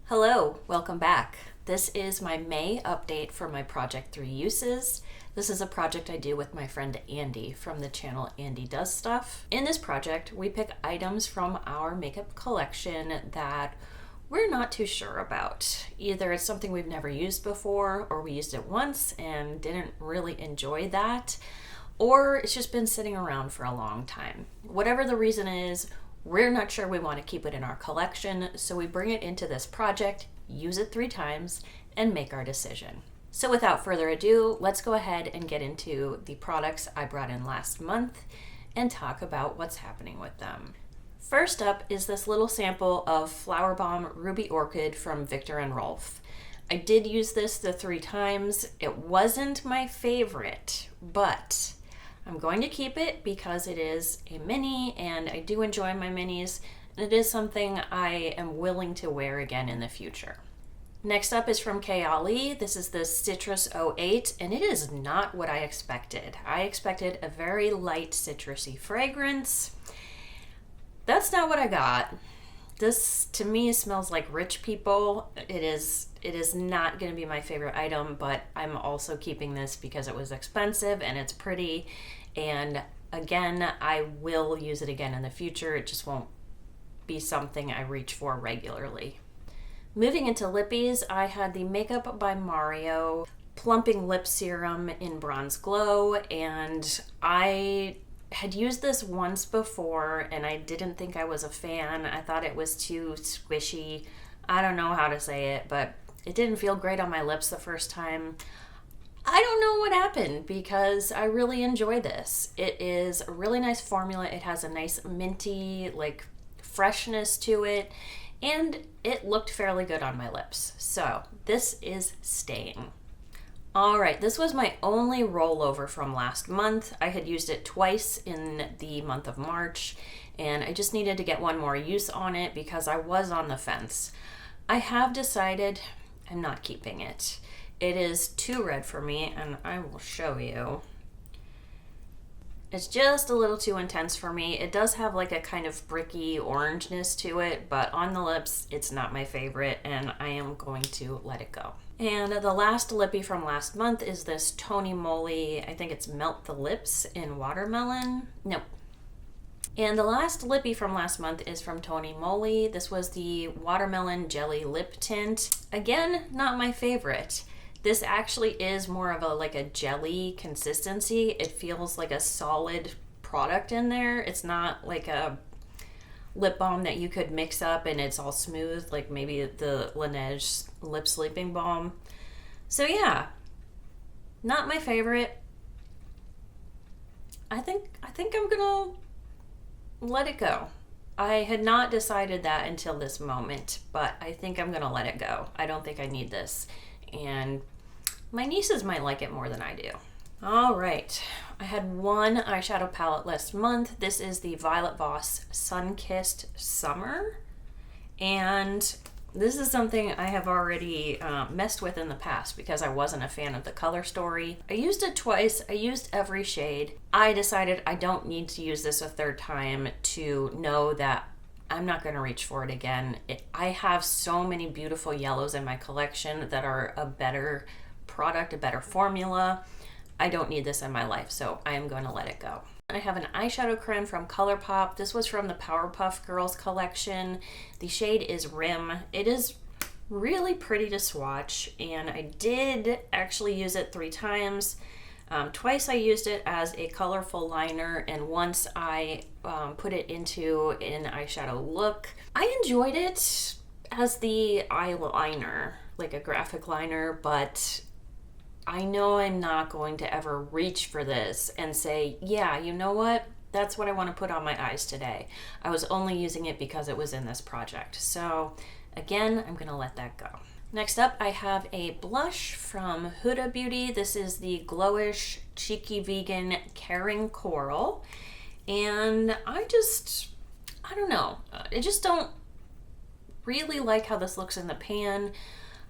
Hello, welcome back. This is my May update for my Project 3 uses. This is a project I do with my friend Andy from the channel Andy Does Stuff. In this project, we pick items from our makeup collection that we're not too sure about. Either it's something we've never used before, or we used it once and didn't really enjoy that, or it's just been sitting around for a long time. Whatever the reason is, we're not sure we want to keep it in our collection, so we bring it into this project, use it 3 times, and make our decision. So without further ado, let's go ahead and get into the products I brought in last month and talk about what's happening with them. First up is this little sample of Flower Bomb Ruby Orchid from Viktor and Rolf. I did use this the 3 times. It wasn't my favorite, but I'm going to keep it because it is a mini and I do enjoy my minis, and it is something I am willing to wear again in the future. Next up is from Kayali. This is the Citrus 08, and it is not what I expected. I expected a very light citrusy fragrance. That's not what I got. This to me smells like rich people. It is not going to be my favorite item, but I'm also keeping this because it was expensive and it's pretty. And again, I will use it again in the future. It just won't be something I reach for regularly. Moving into lippies, I had the Makeup by Mario Plumping Lip Serum in Bronze Glow, and I had used this once before and I didn't think I was a fan. I thought it was too squishy. I don't know how to say it, but it didn't feel great on my lips the first time. I don't know what happened because I really enjoy this. It is a really nice formula. It has a nice minty, freshness to it, and it looked fairly good on my lips. So this is staying. All right, this was my only rollover from last month. I had used it twice in the month of March, and I just needed to get one more use on it because I was on the fence. I have decided I'm not keeping it. It is too red for me, and I will show you. It's just a little too intense for me. It does have a kind of bricky orangeness to it, but on the lips, it's not my favorite, and I am going to let it go. And the last lippy from last month is this Tony Moly, I think it's Melt the Lips in Watermelon. Nope. And the last lippy from last month is from Tony Moly. This was the Watermelon Jelly Lip Tint. Again, not my favorite. This actually is more of a jelly consistency. It feels like a solid product in there. It's not like a lip balm that you could mix up and it's all smooth, like maybe the Laneige Lip Sleeping Balm. So yeah, not my favorite. I think I'm gonna let it go. I had not decided that until this moment, but I think I'm gonna let it go. I don't think I need this, and my nieces might like it more than I do. All right, I had one eyeshadow palette last month. This is the Violet Voss Sun-Kissed Summer, and this is something I have already messed with in the past because I wasn't a fan of the color story. I used it twice. I used every shade. I decided I don't need to use this a 3rd time to know that I'm not going to reach for it again. I have so many beautiful yellows in my collection that are a better product, a better formula. I don't need this in my life, so I am going to let it go. I have an eyeshadow creme from ColourPop. This was from the Powerpuff Girls collection. The shade is Rim. It is really pretty to swatch, and I did actually use it 3 times. Twice I used it as a colorful liner, and once I put it into an eyeshadow look. I enjoyed it as the eyeliner, like a graphic liner, but I know I'm not going to ever reach for this and say, yeah, you know what? That's what I want to put on my eyes today. I was only using it because it was in this project. So again, I'm going to let that go. Next up, I have a blush from Huda Beauty. This is the Glowish Cheeky Vegan Caring Coral. And I don't know. I just don't really like how this looks in the pan.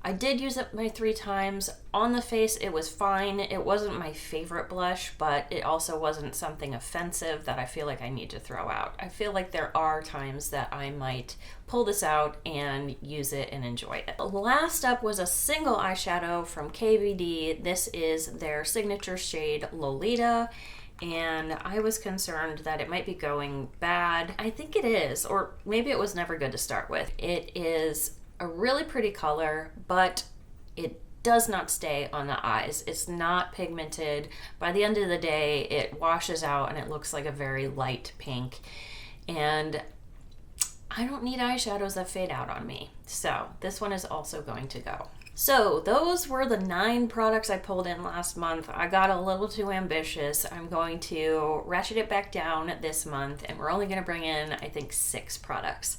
I did use it my 3 times. On the face, it was fine. It wasn't my favorite blush, but it also wasn't something offensive that I feel like I need to throw out. I feel like there are times that I might pull this out and use it and enjoy it. Last up was a single eyeshadow from KVD. This is their signature shade Lolita, and I was concerned that it might be going bad. I think it is, or maybe it was never good to start with. It is a really pretty color, but it does not stay on the eyes. It's not pigmented. By the end of the day, it washes out and it looks like a very light pink. And I don't need eyeshadows that fade out on me. So this one is also going to go. So those were the 9 products I pulled in last month. I got a little too ambitious. I'm going to ratchet it back down this month, and we're only going to bring in, I think, 6 products.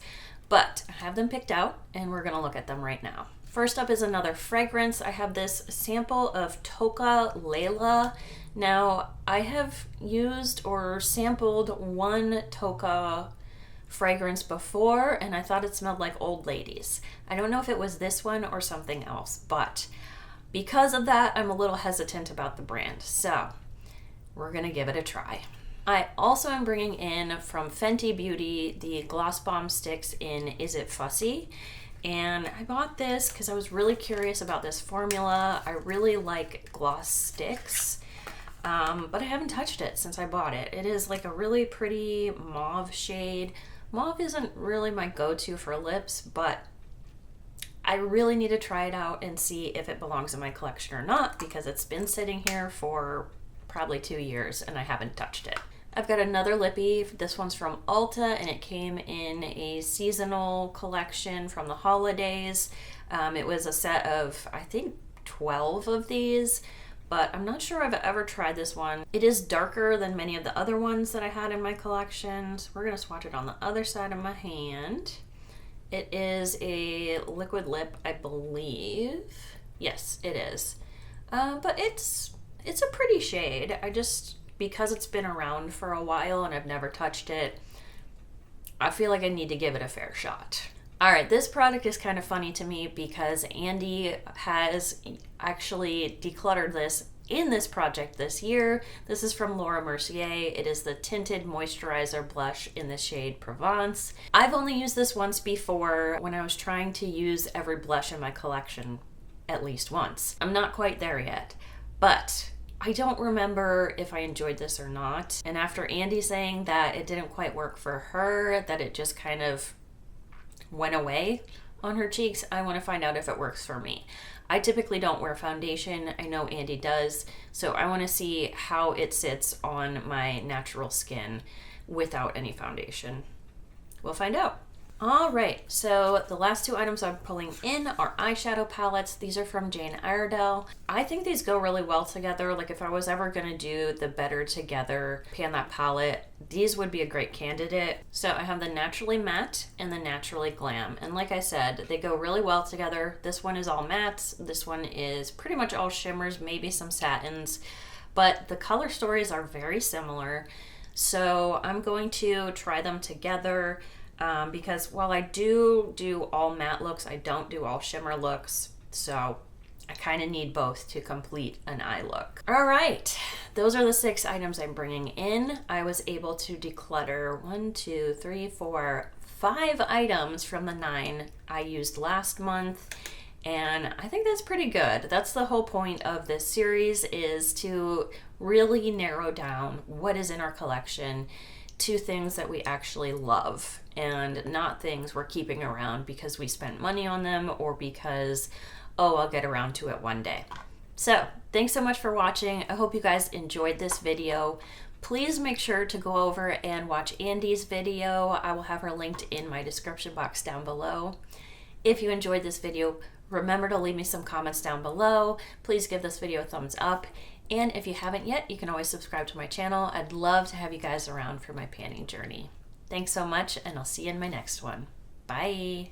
But I have them picked out, and we're going to look at them right now. First up is another fragrance. I have this sample of Toka Layla. Now, I have used or sampled one Toka fragrance before, and I thought it smelled like old ladies. I don't know if it was this one or something else, but because of that, I'm a little hesitant about the brand. So we're going to give it a try. I also am bringing in from Fenty Beauty the Gloss Bomb Sticks in Is It Fussy? And I bought this because I was really curious about this formula. I really like gloss sticks, but I haven't touched it since I bought it. It is like a really pretty mauve shade. Mauve isn't really my go-to for lips, but I really need to try it out and see if it belongs in my collection or not, because it's been sitting here for probably 2 years and I haven't touched it. I've got another lippy. This one's from Ulta, and it came in a seasonal collection from the holidays. It was a set of, I think, 12 of these, but I'm not sure I've ever tried this one. It is darker than many of the other ones that I had in my collection. So we're going to swatch it on the other side of my hand. It is a liquid lip, I believe. Yes, it is. But it's a pretty shade. Because it's been around for a while and I've never touched it, I feel like I need to give it a fair shot. All right, this product is kind of funny to me because Andy has actually decluttered this in this project this year. This is from Laura Mercier. It is the Tinted Moisturizer Blush in the shade Provence. I've only used this once before when I was trying to use every blush in my collection at least once. I'm not quite there yet, but I don't remember if I enjoyed this or not. And after Andy saying that it didn't quite work for her, that it just kind of went away on her cheeks, I want to find out if it works for me. I typically don't wear foundation. I know Andy does. So I want to see how it sits on my natural skin without any foundation. We'll find out. All right, so the last 2 items I'm pulling in are eyeshadow palettes. These are from Jane Iredale. I think these go really well together. Like if I was ever gonna do the Better Together Pan That palette, these would be a great candidate. So I have the Naturally Matte and the Naturally Glam. And like I said, they go really well together. This one is all mattes. This one is pretty much all shimmers, maybe some satins, but the color stories are very similar. So I'm going to try them together. Because while I do all matte looks, I don't do all shimmer looks. So I kind of need both to complete an eye look. All right, those are the 6 items I'm bringing in. I was able to declutter 5 items from the 9 I used last month. And I think that's pretty good. That's the whole point of this series, is to really narrow down what is in our collection to things that we actually love, and not things we're keeping around because we spent money on them or because, oh, I'll get around to it one day. So thanks so much for watching. I hope you guys enjoyed this video. Please make sure to go over and watch Andy's video. I will have her linked in my description box down below. If you enjoyed this video, remember to leave me some comments down below. Please give this video a thumbs up. And if you haven't yet, you can always subscribe to my channel. I'd love to have you guys around for my panning journey. Thanks so much, and I'll see you in my next one. Bye.